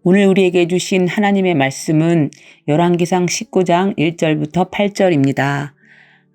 오늘 우리에게 주신 하나님의 말씀은 열왕기상 19장 1절부터 8절입니다.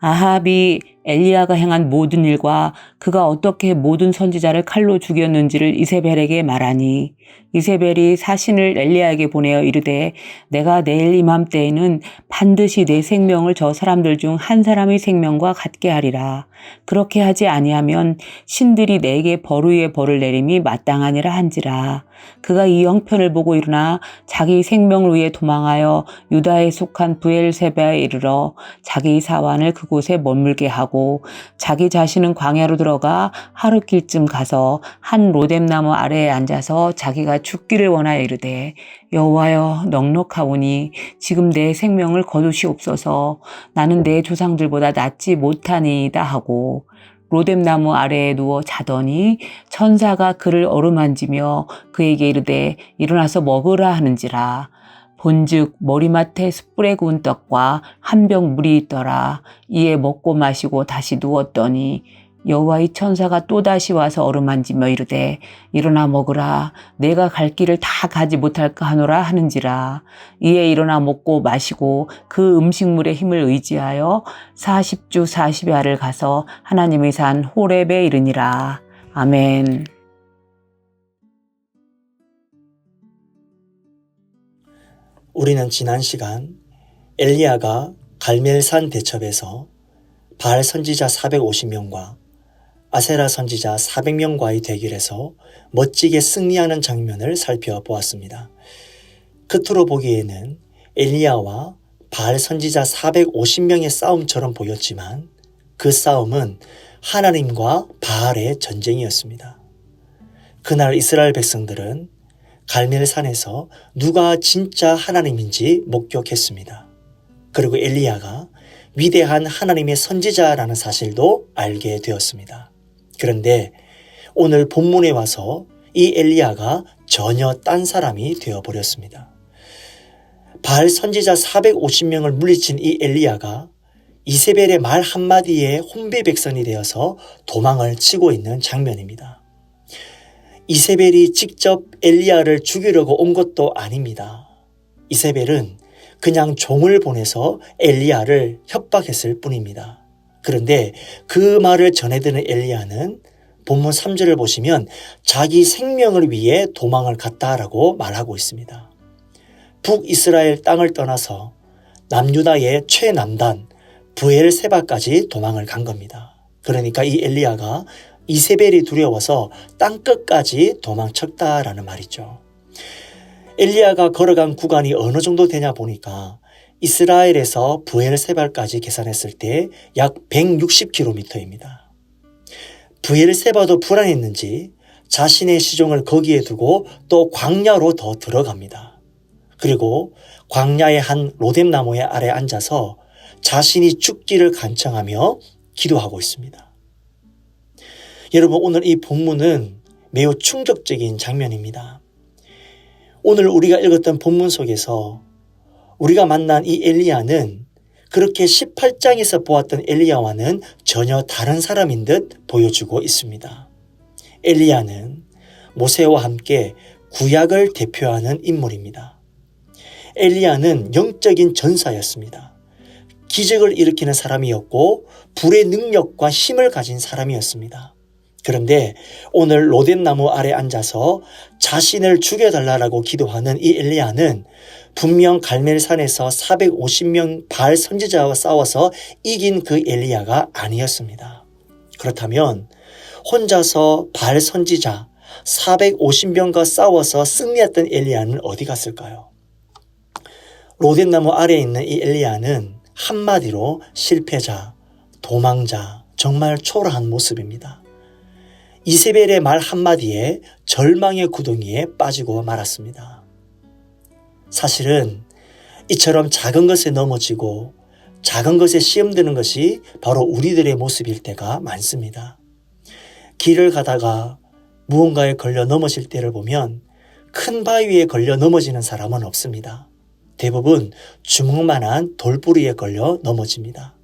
아합이 엘리야가 행한 모든 일과 그가 어떻게 모든 선지자를 칼로 죽였는지를 이세벨에게 말하니 이세벨이 사신을 엘리야에게 보내어 이르되 내가 내일 이맘때에는 반드시 내 생명을 저 사람들 중 한 사람의 생명과 같게 하리라. 그렇게 하지 아니하면 신들이 내게 벌 위에 벌을 내림이 마땅하니라 한지라. 그가 이 형편을 보고 일어나 자기 생명을 위해 도망하여 유다에 속한 브엘세바에 이르러 자기 사환을 그곳에 머물게 하고 자기 자신은 광야로 들어가 하루길쯤 가서 한 로뎀나무 아래에 앉아서 자기가 죽기를 원하여 이르되 여호와여 넉넉하오니 지금 내 생명을 거두시옵소서. 나는 내 조상들보다 낫지 못하니이다 하고 로뎀나무 아래에 누워 자더니 천사가 그를 어루만지며 그에게 이르되 일어나서 먹으라 하는지라. 본즉 머리맡에 숯불에 구운 떡과 한 병 물이 있더라. 이에 먹고 마시고 다시 누웠더니 여호와의 천사가 또다시 와서 어루만지며 이르되 일어나 먹으라. 내가 갈 길을 다 가지 못할까 하노라 하는지라. 이에 일어나 먹고 마시고 그 음식물의 힘을 의지하여 40주 40야를 가서 하나님의 산 호렙에 이르니라. 아멘. 우리는 지난 시간 엘리야가 갈멜산 대첩에서 바알 선지자 450명과 아세라 선지자 400명과의 대결에서 멋지게 승리하는 장면을 살펴보았습니다. 겉으로 보기에는 엘리야와 바알 선지자 450명의 싸움처럼 보였지만 그 싸움은 하나님과 바알의 전쟁이었습니다. 그날 이스라엘 백성들은 갈멜산에서 누가 진짜 하나님인지 목격했습니다. 그리고 엘리야가 위대한 하나님의 선지자라는 사실도 알게 되었습니다. 그런데 오늘 본문에 와서 이 엘리야가 전혀 딴 사람이 되어버렸습니다. 바알 선지자 450명을 물리친 이 엘리야가 이세벨의 말 한마디에 혼비백산이 되어서 도망을 치고 있는 장면입니다. 이세벨이 직접 엘리야를 죽이려고 온 것도 아닙니다. 이세벨은 그냥 종을 보내서 엘리야를 협박했을 뿐입니다. 그런데 그 말을 전해드는 엘리야는 본문 3절을 보시면 자기 생명을 위해 도망을 갔다라고 말하고 있습니다. 북이스라엘 땅을 떠나서 남유다의 최남단 브엘세바까지 도망을 간 겁니다. 그러니까 이 엘리야가 이세벨이 두려워서 땅끝까지 도망쳤다라는 말이죠. 엘리야가 걸어간 구간이 어느 정도 되냐 보니까 이스라엘에서 브엘세바까지 계산했을 때 약 160km입니다. 브엘세바도 불안했는지 자신의 시종을 거기에 두고 또 광야로 더 들어갑니다. 그리고 광야의 한 로뎀나무의 아래 앉아서 자신이 죽기를 간청하며 기도하고 있습니다. 여러분, 오늘 이 본문은 매우 충격적인 장면입니다. 오늘 우리가 읽었던 본문 속에서 우리가 만난 이 엘리야는 그렇게 18장에서 보았던 엘리야와는 전혀 다른 사람인 듯 보여주고 있습니다. 엘리야는 모세와 함께 구약을 대표하는 인물입니다. 엘리야는 영적인 전사였습니다. 기적을 일으키는 사람이었고 불의 능력과 힘을 가진 사람이었습니다. 그런데 오늘 로뎀나무 아래 앉아서 자신을 죽여달라고 기도하는 이 엘리야는 분명 갈멜산에서 450명 바알 선지자와 싸워서 이긴 그 엘리야가 아니었습니다. 그렇다면 혼자서 바알 선지자 450명과 싸워서 승리했던 엘리야는 어디 갔을까요? 로뎀나무 아래에 있는 이 엘리야는 한마디로 실패자, 도망자, 정말 초라한 모습입니다. 이세벨의 말 한마디에 절망의 구덩이에 빠지고 말았습니다. 사실은 이처럼 작은 것에 넘어지고 작은 것에 시험드는 것이 바로 우리들의 모습일 때가 많습니다. 길을 가다가 무언가에 걸려 넘어질 때를 보면 큰 바위에 걸려 넘어지는 사람은 없습니다. 대부분 주먹만한 돌부리에 걸려 넘어집니다.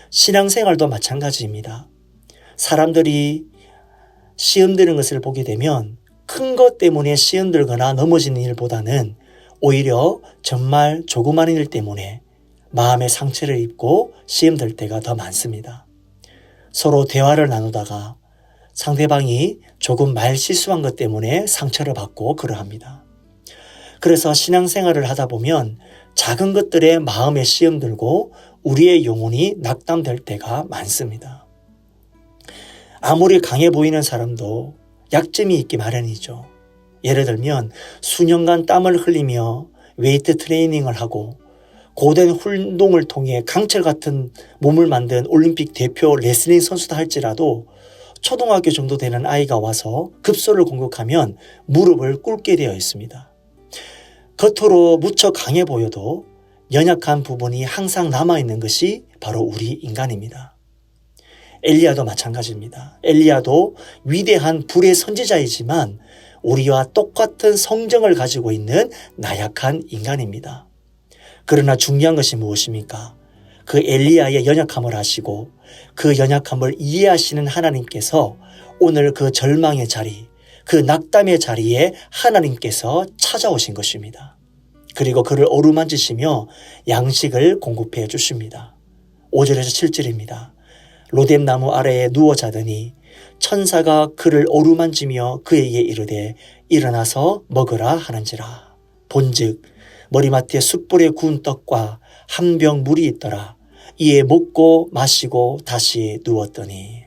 신앙생활도 마찬가지입니다. 사람들이 시험 드는 것을 보게 되면 큰 것 때문에 시험들거나 넘어지는 일보다는 오히려 정말 조그마한 일 때문에 마음의 상처를 입고 시험들 때가 더 많습니다. 서로 대화를 나누다가 상대방이 조금 말 실수한 것 때문에 상처를 받고 그러합니다. 그래서 신앙생활을 하다 보면 작은 것들에 마음에 시험 들고 우리의 영혼이 낙담될 때가 많습니다. 아무리 강해 보이는 사람도 약점이 있기 마련이죠. 예를 들면 수년간 땀을 흘리며 웨이트 트레이닝을 하고 고된 운동을 통해 강철 같은 몸을 만든 올림픽 대표 레슬링 선수다 할지라도 초등학교 정도 되는 아이가 와서 급소를 공격하면 무릎을 꿇게 되어 있습니다. 겉으로 무척 강해 보여도 연약한 부분이 항상 남아있는 것이 바로 우리 인간입니다. 엘리야도 마찬가지입니다. 엘리야도 위대한 불의 선지자이지만 우리와 똑같은 성정을 가지고 있는 나약한 인간입니다. 그러나 중요한 것이 무엇입니까? 그 엘리야의 연약함을 아시고 그 연약함을 이해하시는 하나님께서 오늘 그 절망의 자리, 그 낙담의 자리에 하나님께서 찾아오신 것입니다. 그리고 그를 어루만지시며 양식을 공급해 주십니다. 5절에서 7절입니다. 로뎀나무 아래에 누워 자더니 천사가 그를 어루만지며 그에게 이르되 일어나서 먹으라 하는지라. 본즉 머리맡에 숯불에 구운 떡과 한 병 물이 있더라. 이에 먹고 마시고 다시 누웠더니.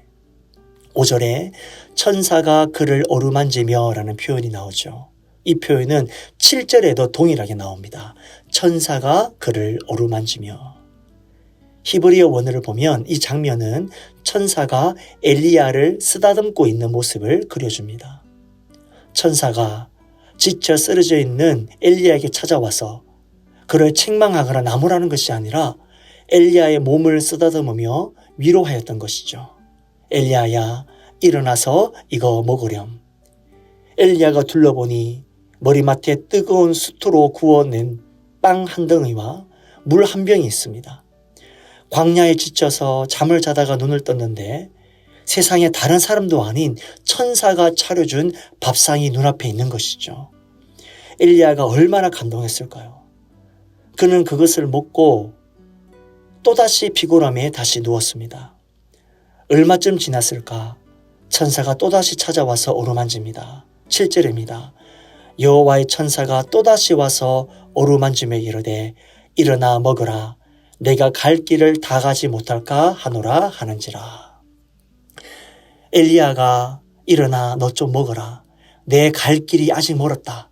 5절에 천사가 그를 어루만지며 라는 표현이 나오죠. 이 표현은 7절에도 동일하게 나옵니다. 천사가 그를 어루만지며. 히브리어 원어를 보면 이 장면은 천사가 엘리야를 쓰다듬고 있는 모습을 그려줍니다. 천사가 지쳐 쓰러져 있는 엘리야에게 찾아와서 그를 책망하거나 나무라는 것이 아니라 엘리야의 몸을 쓰다듬으며 위로하였던 것이죠. 엘리야야, 일어나서 이거 먹으렴. 엘리야가 둘러보니 머리맡에 뜨거운 숯으로 구워낸 빵 한 덩이와 물 한 병이 있습니다. 광야에 지쳐서 잠을 자다가 눈을 떴는데 세상에 다른 사람도 아닌 천사가 차려준 밥상이 눈앞에 있는 것이죠. 엘리야가 얼마나 감동했을까요? 그는 그것을 먹고 또다시 피곤함에 다시 누웠습니다. 얼마쯤 지났을까? 천사가 또다시 찾아와서 어루만집니다. 7절입니다. 여호와의 천사가 또다시 와서 어루만지며 이르되 일어나 먹으라. 내가 갈 길을 다 가지 못할까 하노라 하는지라. 엘리야가 일어나 너 좀 먹어라. 내 갈 길이 아직 멀었다.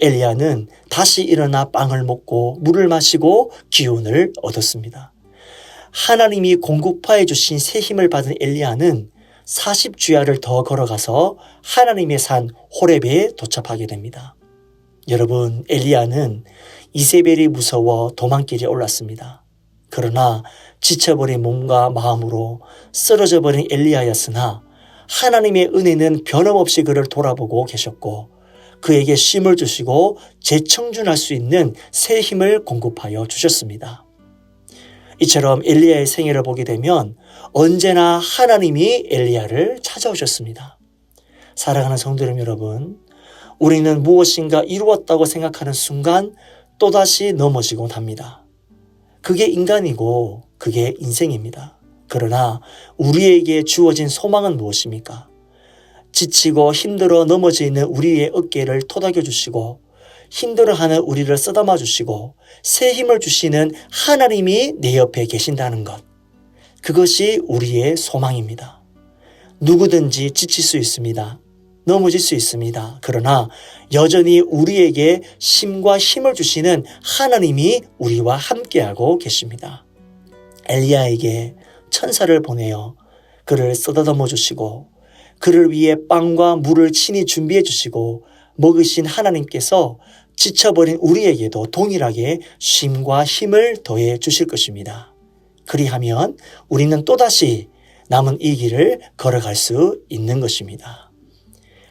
엘리야는 다시 일어나 빵을 먹고 물을 마시고 기운을 얻었습니다. 하나님이 공급하여 주신 새 힘을 받은 엘리야는 40주야를 더 걸어가서 하나님의 산 호렙에 도착하게 됩니다. 여러분, 엘리야는 이세벨이 무서워 도망길에 올랐습니다. 그러나 지쳐버린 몸과 마음으로 쓰러져 버린 엘리야였으나 하나님의 은혜는 변함없이 그를 돌아보고 계셨고 그에게 쉼을 주시고 재청준할 수 있는 새 힘을 공급하여 주셨습니다. 이처럼 엘리야의 생애를 보게 되면 언제나 하나님이 엘리야를 찾아오셨습니다. 사랑하는 성도 여러분, 우리는 무엇인가 이루었다고 생각하는 순간 또다시 넘어지곤 합니다. 그게 인간이고 그게 인생입니다. 그러나 우리에게 주어진 소망은 무엇입니까? 지치고 힘들어 넘어져 있는 우리의 어깨를 토닥여 주시고 힘들어하는 우리를 쓰다마 주시고 새 힘을 주시는 하나님이 내 옆에 계신다는 것. 그것이 우리의 소망입니다. 누구든지 지칠 수 있습니다. 넘어질 수 있습니다. 그러나 여전히 우리에게 힘과 힘을 주시는 하나님이 우리와 함께하고 계십니다. 엘리야에게 천사를 보내어 그를 쓰다듬어 주시고 그를 위해 빵과 물을 친히 준비해 주시고 먹으신 하나님께서 지쳐버린 우리에게도 동일하게 쉼과 힘을 더해 주실 것입니다. 그리하면 우리는 또다시 남은 이 길을 걸어갈 수 있는 것입니다.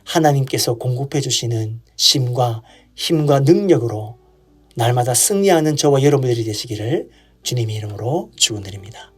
하나님께서 공급해 주시는 쉼과 힘과 능력으로 날마다 승리하는 저와 여러분들이 되시기를 주님의 이름으로 축원드립니다.